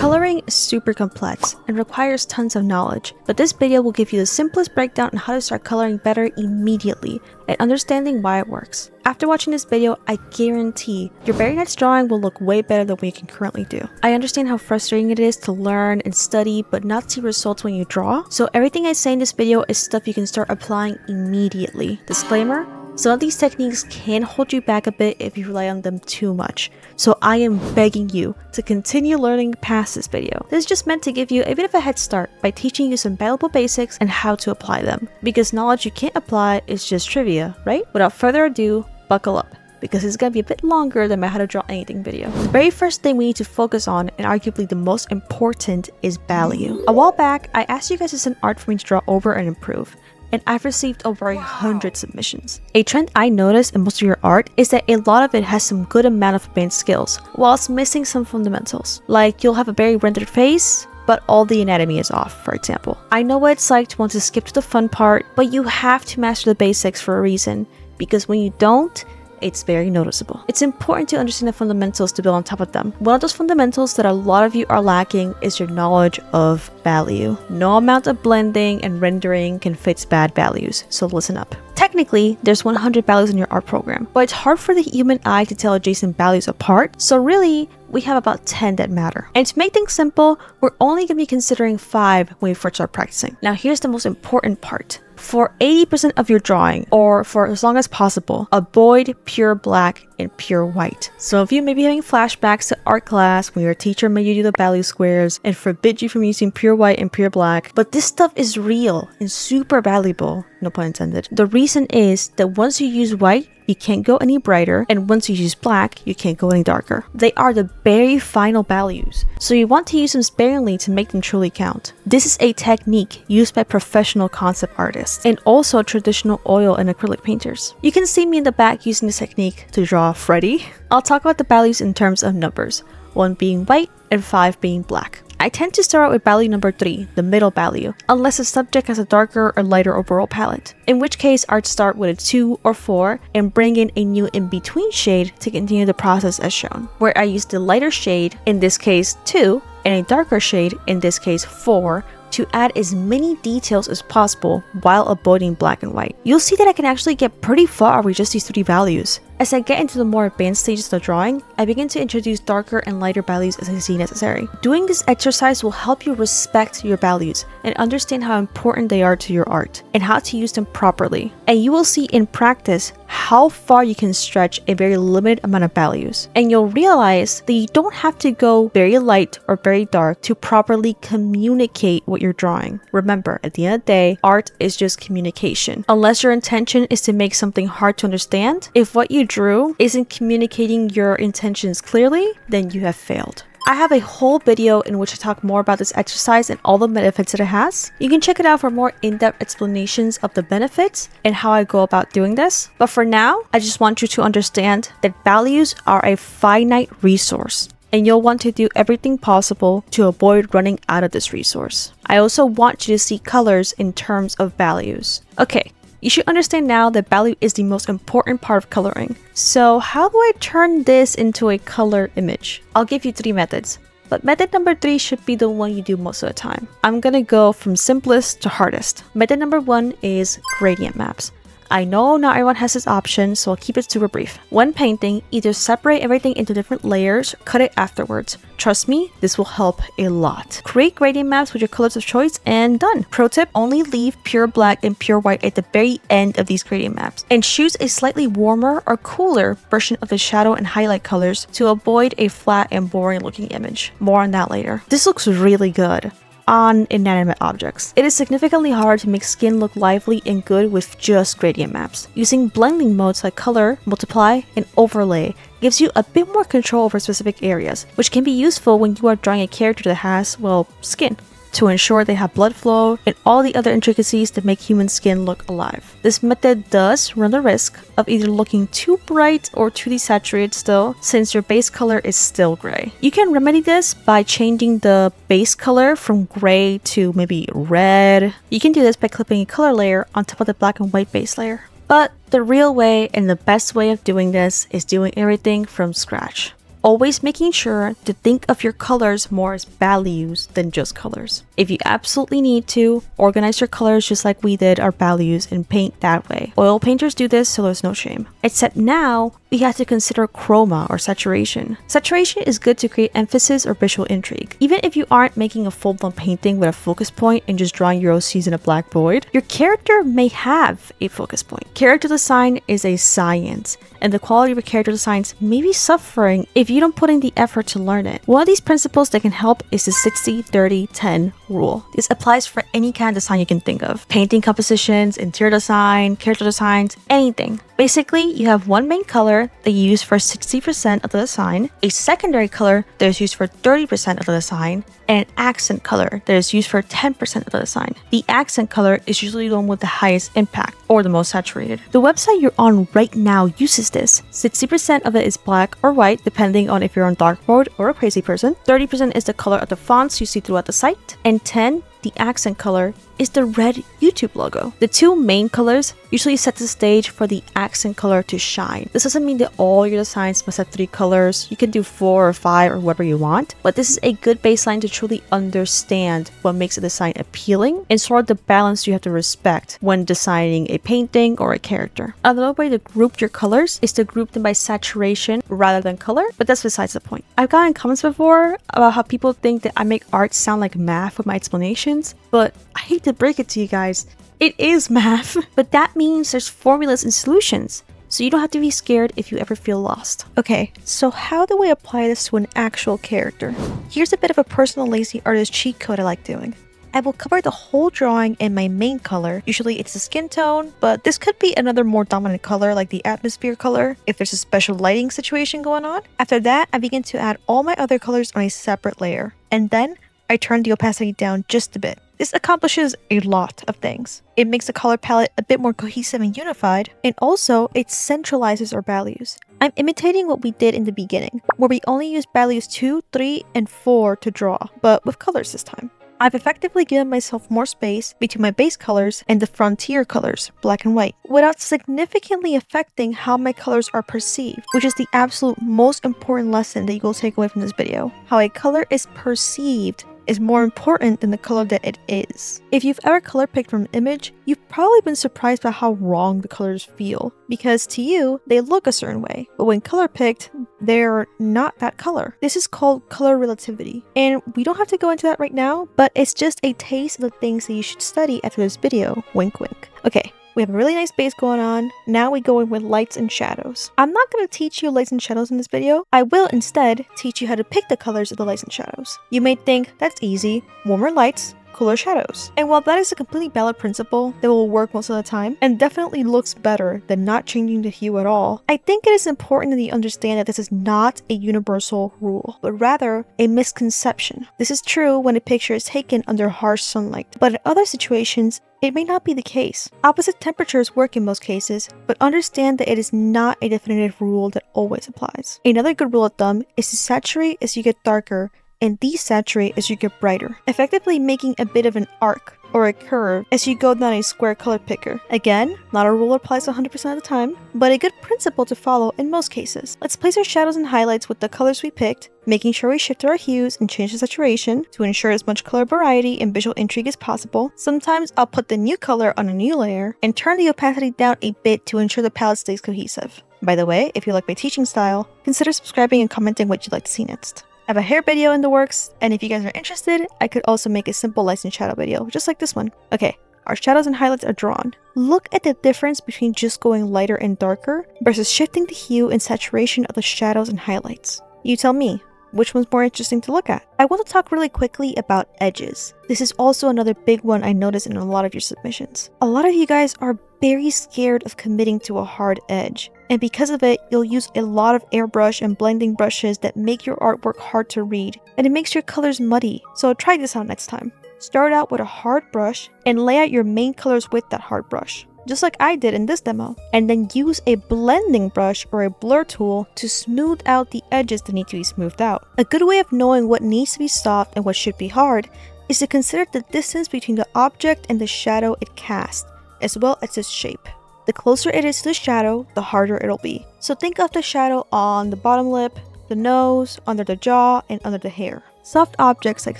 Coloring is super complex and requires tons of knowledge, but this video will give you the simplest breakdown on how to start coloring better immediately and understanding why it works. After watching this video, I guarantee your very next drawing will look way better than what you can currently do. I understand how frustrating it is to learn and study but not see results when you draw, so everything I say in this video is stuff you can start applying immediately. Disclaimer: some of these techniques can hold you back a bit if you rely on them too much, so I am begging you to continue learning past this video. This is just meant to give you a bit of a head start by teaching you some valuable basics and how to apply them, because knowledge you can't apply is just trivia, right? Without further ado, buckle up, because it's gonna be a bit longer than my how to draw anything video. The very first thing we need to focus on, and arguably the most important, is value. A while back, I asked you guys to send art for me to draw over and improve, and I've received over 100 submissions. A trend I noticed in most of your art is that a lot of it has some good amount of advanced skills, whilst missing some fundamentals. Like, you'll have a very rendered face, but all the anatomy is off, for example. I know what it's like to want to skip to the fun part, but you have to master the basics for a reason, because when you don't, it's very noticeable. It's important to understand the fundamentals to build on top of them. One of those fundamentals that a lot of you are lacking is your knowledge of value. No amount of blending and rendering can fix bad values, so listen up. Technically, there's 100 values in your art program, but it's hard for the human eye to tell adjacent values apart, so really, we have about 10 that matter. And to make things simple, we're only going to be considering 5 when we first start practicing. Now here's the most important part. For 80% of your drawing, or for as long as possible, avoid pure black and pure white. Some of you may be having flashbacks to art class when your teacher made you do the value squares and forbid you from using pure white and pure black, but this stuff is real and super valuable, no pun intended. The reason is that once you use white, you can't go any brighter, and once you use black, you can't go any darker. They are the very final values, so you want to use them sparingly to make them truly count. This is a technique used by professional concept artists and also traditional oil and acrylic painters. You can see me in the back using this technique to draw Freddy. I'll talk about the values in terms of numbers, 1 being white and 5 being black. I tend to start out with value number 3, the middle value, unless the subject has a darker or lighter overall palette, in which case I'd start with a 2 or 4 and bring in a new in-between shade to continue the process as shown, where I use the lighter shade, in this case 2, and a darker shade, in this case 4, to add as many details as possible while avoiding black and white. You'll see that I can actually get pretty far with just these 3 values. As I get into the more advanced stages of the drawing, I begin to introduce darker and lighter values as I see necessary. Doing this exercise will help you respect your values and understand how important they are to your art and how to use them properly. And you will see in practice how far you can stretch a very limited amount of values. And you'll realize that you don't have to go very light or very dark to properly communicate what you're drawing. Remember, at the end of the day, art is just communication. Unless your intention is to make something hard to understand, if what you drew isn't communicating your intentions clearly, then you have failed. I have a whole video in which I talk more about this exercise and all the benefits that it has. You can check it out for more in-depth explanations of the benefits and how I go about doing this. But for now, I just want you to understand that values are a finite resource, and you'll want to do everything possible to avoid running out of this resource. I also want you to see colors in terms of values. Okay. You should understand now that value is the most important part of coloring. So how do I turn this into a color image? I'll give you 3 methods, but method number 3 should be the one you do most of the time. I'm gonna go from simplest to hardest. Method number 1 is gradient maps. I know not everyone has this option, so I'll keep it super brief. When painting, either separate everything into different layers or cut it afterwards. Trust me, this will help a lot. Create gradient maps with your colors of choice and done. Pro tip, only leave pure black and pure white at the very end of these gradient maps, and choose a slightly warmer or cooler version of the shadow and highlight colors to avoid a flat and boring looking image. More on that later. This looks really good on inanimate objects. It is significantly harder to make skin look lively and good with just gradient maps. Using blending modes like color, multiply, and overlay gives you a bit more control over specific areas, which can be useful when you are drawing a character that has, well, skin, to ensure they have blood flow and all the other intricacies that make human skin look alive. This method does run the risk of either looking too bright or too desaturated still, since your base color is still gray. You can remedy this by changing the base color from gray to maybe red. You can do this by clipping a color layer on top of the black and white base layer. But the real way and the best way of doing this is doing everything from scratch. always making sure to think of your colors more as values than just colors. If you absolutely need to, organize your colors just like we did our values and paint that way. Oil painters do this, so there's no shame. Except now, we have to consider chroma or saturation. Saturation is good to create emphasis or visual intrigue. Even if you aren't making a full-blown painting with a focus point and just drawing your OCs in a black void, your character may have a focus point. Character design is a science, and the quality of your character designs may be suffering if you don't put in the effort to learn it. One of these principles that can help is the 60-30-10 rule. This applies for any kind of design you can think of. Painting compositions, interior design, character designs, anything. Basically, you have one main color that you use for 60% of the design, a secondary color that is used for 30% of the design, and an accent color that is used for 10% of the design. The accent color is usually the one with the highest impact or the most saturated. The website you're on right now uses this. 60% of it is black or white, depending on if you're on dark mode or a crazy person. 30% is the color of the fonts you see throughout the site, and 10, the accent color, is the red YouTube logo. The two main colors usually set the stage for the accent color to shine. This doesn't mean that all your designs must have 3 colors. You can do 4 or 5 or whatever you want, but this is a good baseline to truly understand what makes a design appealing and sort of the balance you have to respect when designing a painting or a character. Another way to group your colors is to group them by saturation rather than color, but that's besides the point. I've gotten comments before about how people think that I make art sound like math with my explanations, but I hate to break it to you guys, it is math. But that means there's formulas and solutions, so you don't have to be scared if you ever feel lost. Okay, so how do we apply this to an actual character? Here's a bit of a personal lazy artist cheat code I like doing. I will cover the whole drawing in my main color. Usually it's the skin tone, but this could be another more dominant color like the atmosphere color if there's a special lighting situation going on. After that, I begin to add all my other colors on a separate layer. And then I turn the opacity down just a bit. This accomplishes a lot of things. It makes the color palette a bit more cohesive and unified, and also it centralizes our values. I'm imitating what we did in the beginning, where we only used values 2, 3, and 4 to draw, but with colors this time. I've effectively given myself more space between my base colors and the frontier colors, black and white, without significantly affecting how my colors are perceived, which is the absolute most important lesson that you will take away from this video. How a color is perceived is more important than the color that it is. If you've ever color picked from an image, you've probably been surprised by how wrong the colors feel, because to you, they look a certain way, but when color picked, they're not that color. This is called color relativity, and we don't have to go into that right now, but it's just a taste of the things that you should study after this video, wink wink. Okay. We have a really nice base going on. Now we go in with lights and shadows. I'm not going to teach you lights and shadows in this video. I will instead teach you how to pick the colors of the lights and shadows. You may think that's easy, warmer lights, cooler shadows. And while that is a completely valid principle that will work most of the time and definitely looks better than not changing the hue at all, I think it is important that you understand that this is not a universal rule, but rather a misconception. This is true when a picture is taken under harsh sunlight, but in other situations, it may not be the case. Opposite temperatures work in most cases, but understand that it is not a definitive rule that always applies. Another good rule of thumb is to saturate as you get darker and desaturate as you get brighter, effectively making a bit of an arc or a curve as you go down a square color picker. Again, not a rule that applies 100% of the time, but a good principle to follow in most cases. Let's place our shadows and highlights with the colors we picked, making sure we shift our hues and change the saturation to ensure as much color variety and visual intrigue as possible. Sometimes I'll put the new color on a new layer and turn the opacity down a bit to ensure the palette stays cohesive. By the way, if you like my teaching style, consider subscribing and commenting what you'd like to see next. I have a hair video in the works, and if you guys are interested, I could also make a simple lights and shadow video, just like this one. Okay, our shadows and highlights are drawn. Look at the difference between just going lighter and darker versus shifting the hue and saturation of the shadows and highlights. You tell me, which one's more interesting to look at? I want to talk really quickly about edges. This is also another big one I noticed in a lot of your submissions. A lot of you guys are very scared of committing to a hard edge, and because of it, you'll use a lot of airbrush and blending brushes that make your artwork hard to read, and it makes your colors muddy. So try this out next time. Start out with a hard brush and lay out your main colors with that hard brush, just like I did in this demo, and then use a blending brush or a blur tool to smooth out the edges that need to be smoothed out. A good way of knowing what needs to be soft and what should be hard is to consider the distance between the object and the shadow it casts, as well as its shape. The closer it is to the shadow, the harder it'll be. So think of the shadow on the bottom lip, the nose, under the jaw, and under the hair. Soft objects like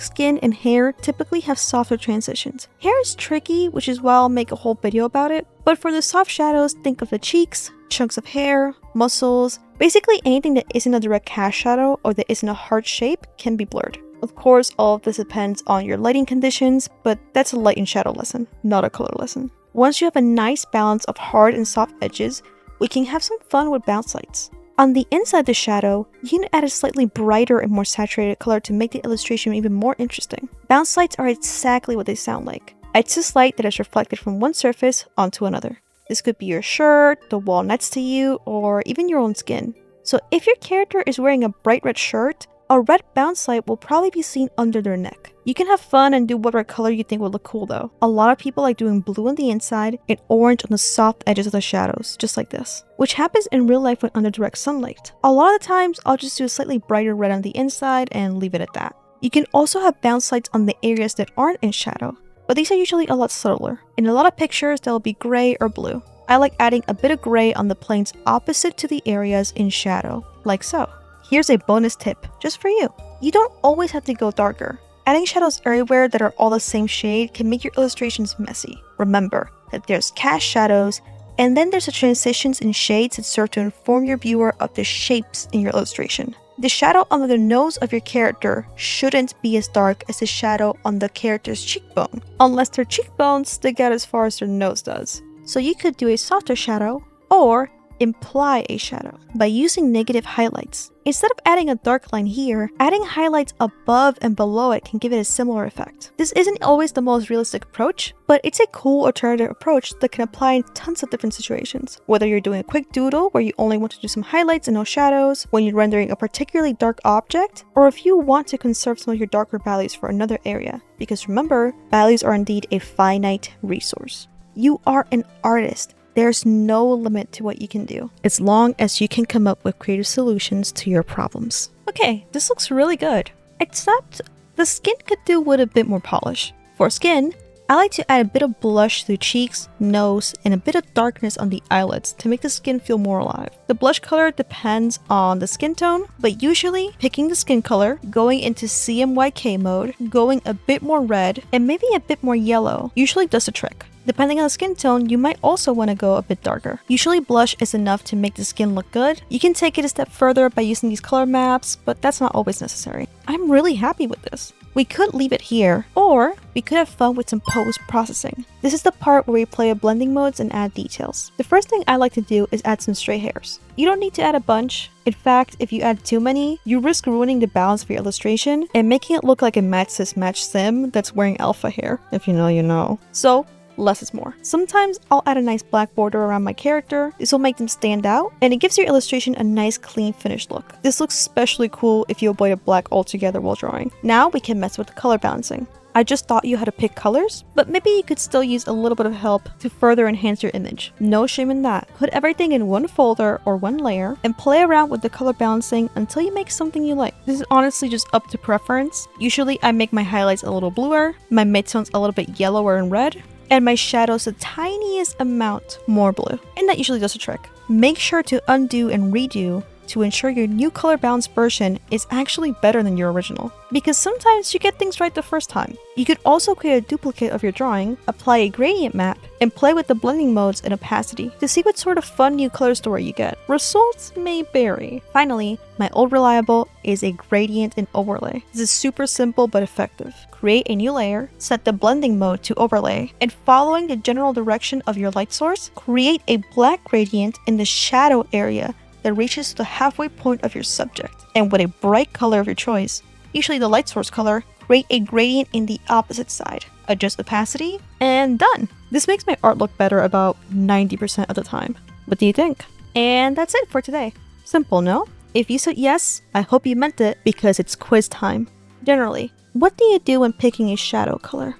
skin and hair typically have softer transitions. Hair is tricky, which is why I'll make a whole video about it, but for the soft shadows, think of the cheeks, chunks of hair, muscles, basically anything that isn't a direct cast shadow or that isn't a hard shape can be blurred. Of course, all of this depends on your lighting conditions, but that's a light and shadow lesson, not a color lesson. Once you have a nice balance of hard and soft edges, we can have some fun with bounce lights. On the inside of the shadow, you can add a slightly brighter and more saturated color to make the illustration even more interesting. Bounce lights are exactly what they sound like. It's just light that is reflected from one surface onto another. This could be your shirt, the wall next to you, or even your own skin. So if your character is wearing a bright red shirt, a red bounce light will probably be seen under their neck. You can have fun and do whatever color you think would look cool though. A lot of people like doing blue on the inside and orange on the soft edges of the shadows, just like this, which happens in real life when under direct sunlight. A lot of the times, I'll just do a slightly brighter red on the inside and leave it at that. You can also have bounce lights on the areas that aren't in shadow, but these are usually a lot subtler. In a lot of pictures, they'll be gray or blue. I like adding a bit of gray on the planes opposite to the areas in shadow, like so. Here's a bonus tip, just for you. You don't always have to go darker. Adding shadows everywhere that are all the same shade can make your illustrations messy. Remember that there's cast shadows, and then there's the transitions in shades that serve to inform your viewer of the shapes in your illustration. The shadow under the nose of your character shouldn't be as dark as the shadow on the character's cheekbone, unless their cheekbones stick out as far as their nose does. So you could do a softer shadow, or imply a shadow by using negative highlights. Instead of adding a dark line here, adding highlights above and below it can give it a similar effect. This isn't always the most realistic approach, but it's a cool alternative approach that can apply in tons of different situations. Whether you're doing a quick doodle where you only want to do some highlights and no shadows, when you're rendering a particularly dark object, or if you want to conserve some of your darker values for another area. Because remember, values are indeed a finite resource. You are an artist. There's no limit to what you can do, as long as you can come up with creative solutions to your problems. Okay, this looks really good, except the skin could do with a bit more polish. For skin, I like to add a bit of blush to the cheeks, nose, and a bit of darkness on the eyelids to make the skin feel more alive. The blush color depends on the skin tone, but usually picking the skin color, going into CMYK mode, going a bit more red, and maybe a bit more yellow usually does the trick. Depending on the skin tone, you might also want to go a bit darker. Usually blush is enough to make the skin look good. You can take it a step further by using these color maps, but that's not always necessary. I'm really happy with this. We could leave it here, or we could have fun with some post-processing. This is the part where we play with blending modes and add details. The first thing I like to do is add some stray hairs. You don't need to add a bunch. In fact, if you add too many, you risk ruining the balance of your illustration and making it look like a match cis match sim that's wearing alpha hair. If you know, you know. So, less is more. Sometimes I'll add a nice black border around my character. This will make them stand out, and it gives your illustration a nice clean finished look. This looks especially cool if you avoid black altogether while drawing. Now we can mess with the color balancing. I just taught you how to pick colors, but maybe you could still use a little bit of help to further enhance your image. No shame in that. Put everything in one folder or one layer and play around with the color balancing until you make something you like. This is honestly just up to preference. Usually I make my highlights a little bluer, my midtones a little bit yellower and red, and my shadows the tiniest amount more blue. And that usually does the trick. Make sure to undo and redo to ensure your new color balance version is actually better than your original, because sometimes you get things right the first time. You could also create a duplicate of your drawing, apply a gradient map, and play with the blending modes and opacity to see what sort of fun new color story you get. Results may vary. Finally, my old reliable is a gradient and overlay. This is super simple but effective. Create a new layer, set the blending mode to overlay, and following the general direction of your light source, create a black gradient in the shadow area that reaches the halfway point of your subject. And with a bright color of your choice, usually the light source color, create a gradient in the opposite side. Adjust opacity, and done! This makes my art look better about 90% of the time. What do you think? And that's it for today. Simple, no? If you said yes, I hope you meant it because it's quiz time. Generally, what do you do when picking a shadow color?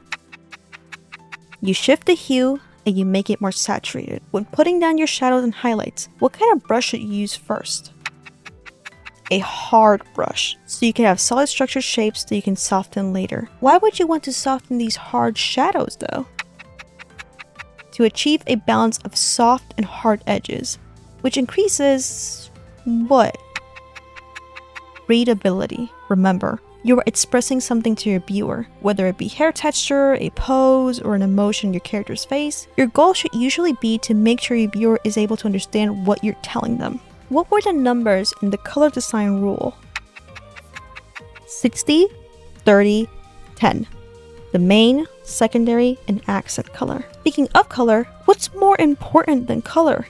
You shift the hue and you make it more saturated. When putting down your shadows and highlights, what kind of brush should you use first? A hard brush, so you can have solid structured shapes that you can soften later. Why would you want to soften these hard shadows though? To achieve a balance of soft and hard edges, which increases what? readability. Remember, you are expressing something to your viewer, whether it be hair texture, a pose, or an emotion in your character's face. Your goal should usually be to make sure your viewer is able to understand what you're telling them. What were the numbers in the color design rule? 60, 30, 10. The main, secondary, and accent color. Speaking of color, what's more important than color?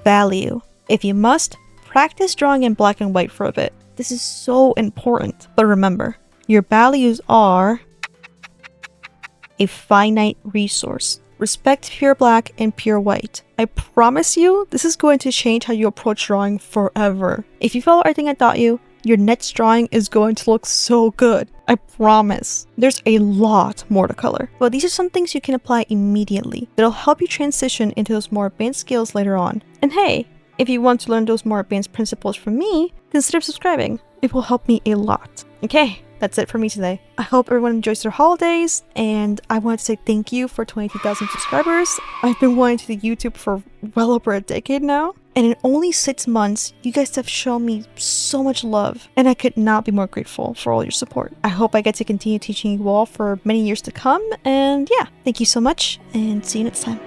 Value. If you must, practice drawing in black and white for a bit. This is so important. But remember, your values are a finite resource. Respect pure black and pure white. I promise you, this is going to change how you approach drawing forever. If you follow everything I taught you, your next drawing is going to look so good. I promise. There's a lot more to color, but these are some things you can apply immediately that'll help you transition into those more advanced skills later on. And hey, if you want to learn those more advanced principles from me, consider subscribing. It will help me a lot. Okay, that's it for me today. I hope everyone enjoys their holidays, and I want to say thank you for 22,000 subscribers. I've been wanting to do YouTube for well over a decade now, and in only 6 months, you guys have shown me so much love, and I could not be more grateful for all your support. I hope I get to continue teaching you all for many years to come, and yeah, thank you so much, and see you next time.